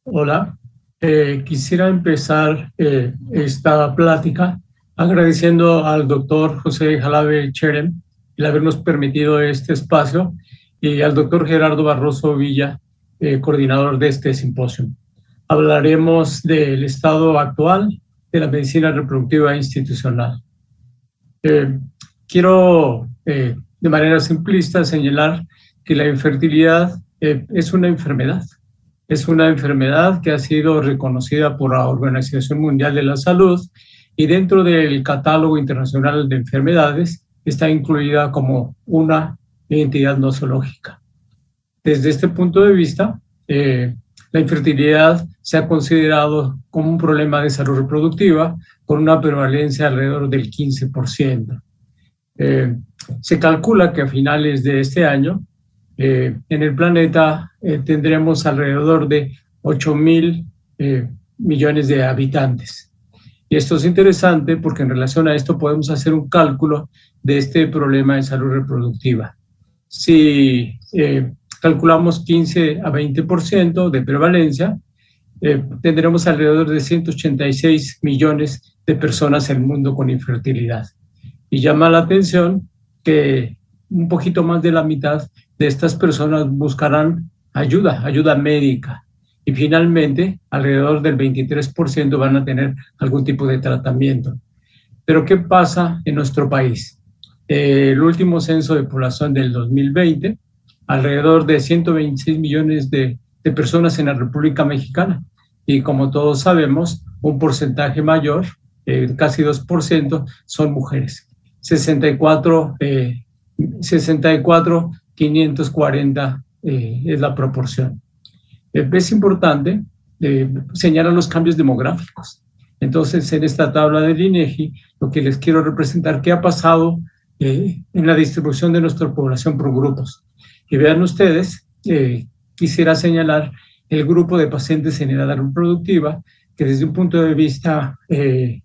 Hola, quisiera empezar esta plática agradeciendo al doctor José Jalabe Cherem el habernos permitido este espacio y al doctor Gerardo Barroso Villa, coordinador de este simposio. Hablaremos del estado actual de la medicina reproductiva institucional. Eh, quiero de manera simplista señalar que la infertilidad es una enfermedad. Es una enfermedad que ha sido reconocida por la Organización Mundial de la Salud y dentro del catálogo internacional de enfermedades está incluida como una entidad nosológica. Desde este punto de vista, la infertilidad se ha considerado como un problema de salud reproductiva con una prevalencia alrededor del 15%. Eh, Se calcula que a finales de este año en el planeta tendremos alrededor de 8.000 millones de habitantes. Y esto es interesante porque en relación a esto podemos hacer un cálculo de este problema de salud reproductiva. Si calculamos 15 a 20% de prevalencia, tendremos alrededor de 186 millones de personas en el mundo con infertilidad. Y llama la atención que un poquito más de la mitad de estas personas buscarán ayuda médica. Y finalmente, alrededor del 23% van a tener algún tipo de tratamiento. Pero ¿qué pasa en nuestro país? El último censo de población del 2020, alrededor de 126 millones de personas en la República Mexicana. Y como todos sabemos, un porcentaje mayor, casi 2%, son mujeres. 64, 540 es la proporción. Es importante señalar los cambios demográficos. Entonces, en esta tabla del INEGI, lo que les quiero representar, qué ha pasado en la distribución de nuestra población por grupos. Y vean ustedes, quisiera señalar el grupo de pacientes en edad reproductiva, que desde un punto de vista de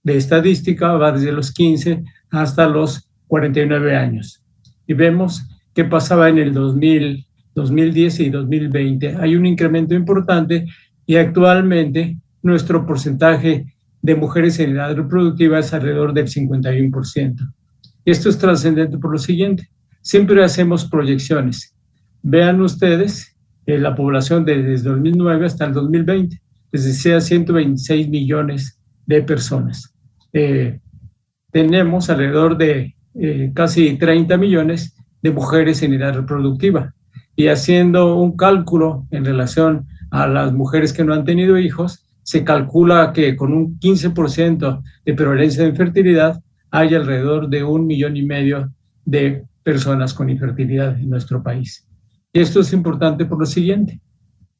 estadística va desde los 15 hasta los 49 años. Y vemos qué pasaba en el 2010 y 2020. Hay un incremento importante y actualmente nuestro porcentaje de mujeres en edad reproductiva es alrededor del 51%. Esto es trascendente por lo siguiente. Siempre hacemos proyecciones. Vean ustedes la población desde 2009 hasta el 2020, les decía 126 millones de personas. Tenemos alrededor de casi 30 millones de mujeres en edad reproductiva. Y haciendo un cálculo en relación a las mujeres que no han tenido hijos, se calcula que con un 15% de prevalencia de infertilidad hay alrededor de 1,5 millones de personas con infertilidad en nuestro país. Y esto es importante por lo siguiente.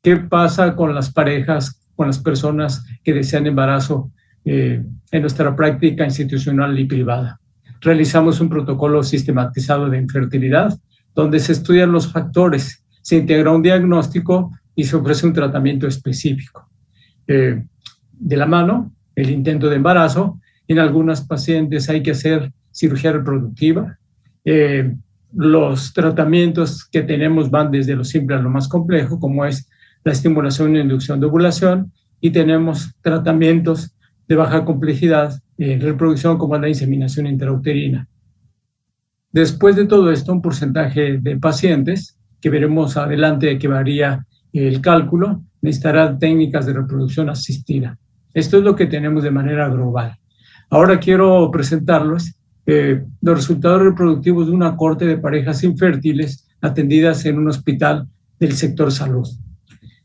¿Qué pasa con las parejas, con las personas que desean embarazo en nuestra práctica institucional y privada? Realizamos un protocolo sistematizado de infertilidad donde se estudian los factores, se integra un diagnóstico y se ofrece un tratamiento específico. De la mano, el intento de embarazo. En algunas pacientes hay que hacer cirugía reproductiva. Los tratamientos que tenemos van desde lo simple a lo más complejo, como es la estimulación e inducción de ovulación, y tenemos tratamientos de baja complejidad en reproducción, como la inseminación intrauterina. Después de todo esto, un porcentaje de pacientes, que veremos adelante que varía el cálculo, necesitará técnicas de reproducción asistida. Esto es lo que tenemos de manera global. Ahora quiero presentarles los resultados reproductivos de una corte de parejas infértiles atendidas en un hospital del sector salud.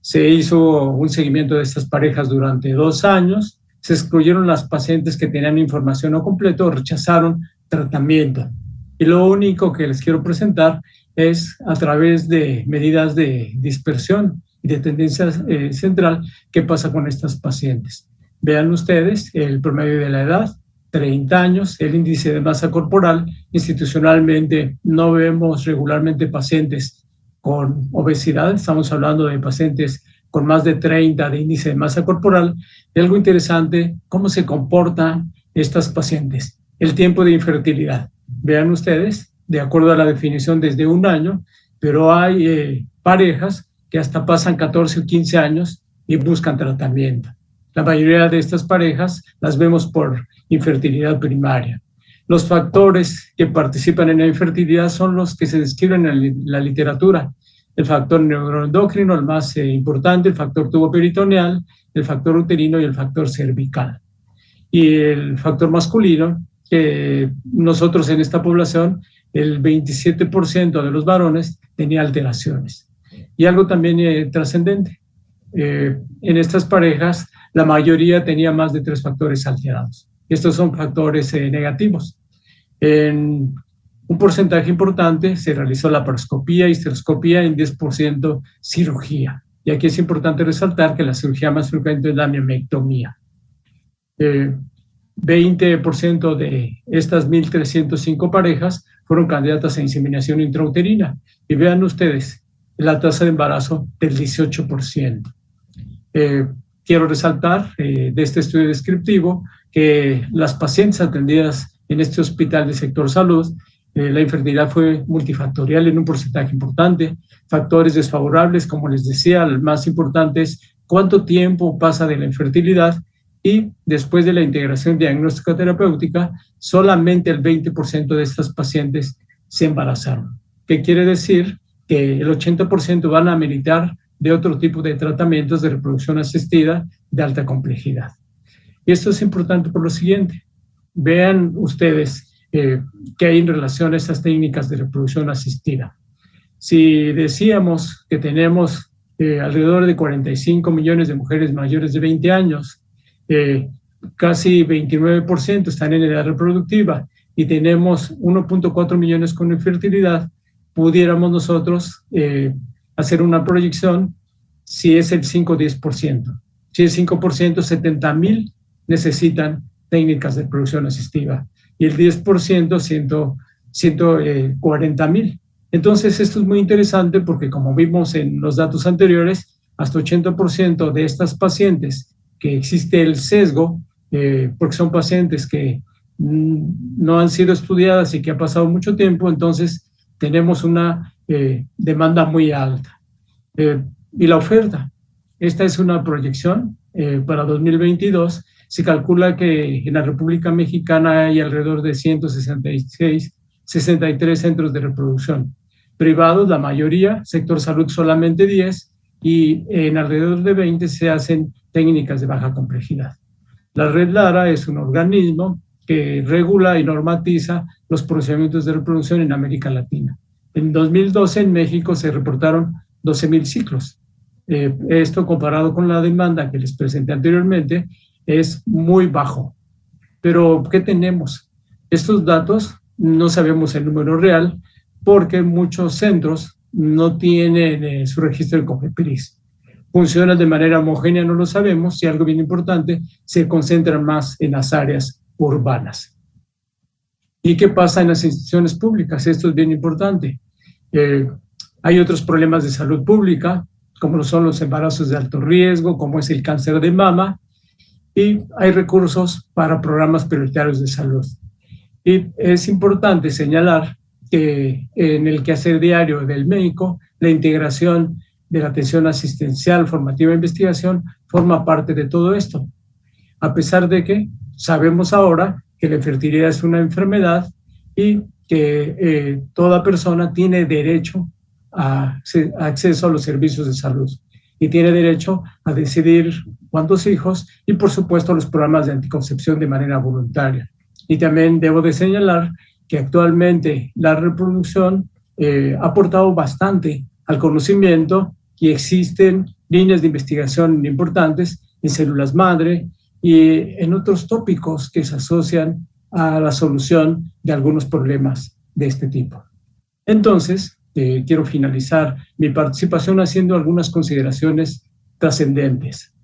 Se hizo un seguimiento de estas parejas durante 2 años, se excluyeron las pacientes que tenían información no completa o rechazaron tratamiento. Y lo único que les quiero presentar es a través de medidas de dispersión y de tendencia central qué pasa con estas pacientes. Vean ustedes el promedio de la edad, 30 años, el índice de masa corporal. Institucionalmente no vemos regularmente pacientes con obesidad, estamos hablando de pacientes con más de 30 de índice de masa corporal. Y algo interesante, cómo se comportan estas pacientes. El tiempo de infertilidad. Vean ustedes, de acuerdo a la definición, desde 1 año, pero hay parejas que hasta pasan 14 o 15 años y buscan tratamiento. La mayoría de estas parejas las vemos por infertilidad primaria. Los factores que participan en la infertilidad son los que se describen en la literatura. El factor neuroendocrino, el más importante, el factor tuboperitoneal, el factor uterino y el factor cervical. Y el factor masculino, que nosotros en esta población, el 27% de los varones tenía alteraciones. Y algo también trascendente, en estas parejas la mayoría tenía más de 3 factores alterados. Estos son factores negativos. En un porcentaje importante se realizó laparoscopía y histeroscopía, en 10% cirugía. Y aquí es importante resaltar que la cirugía más frecuente es la miomectomía. 20% de estas 1.305 parejas fueron candidatas a inseminación intrauterina. Y vean ustedes, la tasa de embarazo del 18%. Quiero resaltar de este estudio descriptivo que las pacientes atendidas en este hospital del sector salud, la infertilidad fue multifactorial en un porcentaje importante. Factores desfavorables, como les decía, el más importante es cuánto tiempo pasa de la infertilidad, y después de la integración diagnóstica terapéutica, solamente el 20% de estas pacientes se embarazaron. ¿Qué quiere decir? Que el 80% van a ameritar de otro tipo de tratamientos de reproducción asistida de alta complejidad. Y esto es importante por lo siguiente. Vean ustedes qué hay en relación a estas técnicas de reproducción asistida. Si decíamos que tenemos alrededor de 45 millones de mujeres mayores de 20 años, casi 29% están en edad reproductiva y tenemos 1.4 millones con infertilidad, pudiéramos nosotros hacer una proyección si es el 5 o 10%. Si es 5%, 70,000 necesitan técnicas de reproducción asistida y el 10%, 140,000. Entonces, esto es muy interesante porque, como vimos en los datos anteriores, hasta 80% de estas pacientes que existe el sesgo, porque son pacientes que no han sido estudiadas y que ha pasado mucho tiempo, entonces tenemos una demanda muy alta. Y la oferta, esta es una proyección para 2022, se calcula que en la República Mexicana hay alrededor de 63 centros de reproducción. Privados, la mayoría, sector salud solamente 10, y en alrededor de 20 se hacen técnicas de baja complejidad. La Red Lara es un organismo que regula y normatiza los procedimientos de reproducción en América Latina. En 2012 en México se reportaron 12,000 ciclos. Esto comparado con la demanda que les presenté anteriormente es muy bajo. Pero ¿qué tenemos? Estos datos no sabemos el número real porque muchos centros no tienen su registro de COFEPRIS. Funcionan de manera homogénea, no lo sabemos, y algo bien importante, se concentran más en las áreas urbanas. ¿Y qué pasa en las instituciones públicas? Esto es bien importante. Hay otros problemas de salud pública, como lo son los embarazos de alto riesgo, como es el cáncer de mama, y hay recursos para programas prioritarios de salud. Y es importante señalar que en el quehacer diario del médico, la integración de la atención asistencial, formativa e investigación forma parte de todo esto. A pesar de que sabemos ahora que la infertilidad es una enfermedad y que toda persona tiene derecho a acceso a los servicios de salud y tiene derecho a decidir cuántos hijos y, por supuesto, los programas de anticoncepción de manera voluntaria. Y también debo de señalar que actualmente la reproducción ha aportado bastante al conocimiento y existen líneas de investigación importantes en células madre y en otros tópicos que se asocian a la solución de algunos problemas de este tipo. Entonces, quiero finalizar mi participación haciendo algunas consideraciones trascendentes.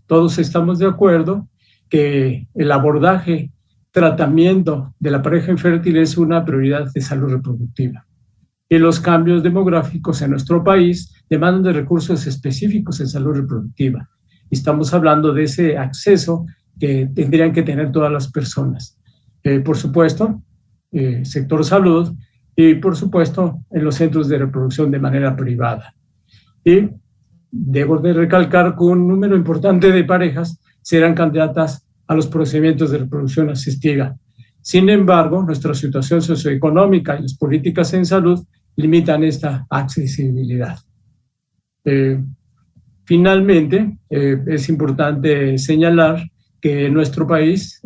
Todos estamos de acuerdo que el abordaje, tratamiento de la pareja infértil es una prioridad de salud reproductiva. Y los cambios demográficos en nuestro país demandan de recursos específicos en salud reproductiva. Estamos hablando de ese acceso que tendrían que tener todas las personas. Por supuesto, sector salud y por supuesto en los centros de reproducción de manera privada. Y debo de recalcar que un número importante de parejas serán candidatas a los procedimientos de reproducción asistida. Sin embargo, nuestra situación socioeconómica y las políticas en salud limitan esta accesibilidad. Finalmente, es importante señalar que en nuestro país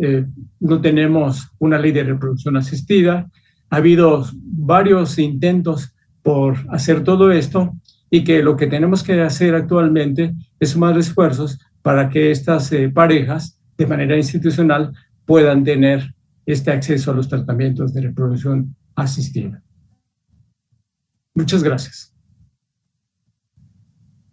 no tenemos una ley de reproducción asistida. Ha habido varios intentos por hacer todo esto y que lo que tenemos que hacer actualmente es sumar esfuerzos para que estas parejas, de manera institucional, puedan tener este acceso a los tratamientos de reproducción asistida. Muchas gracias.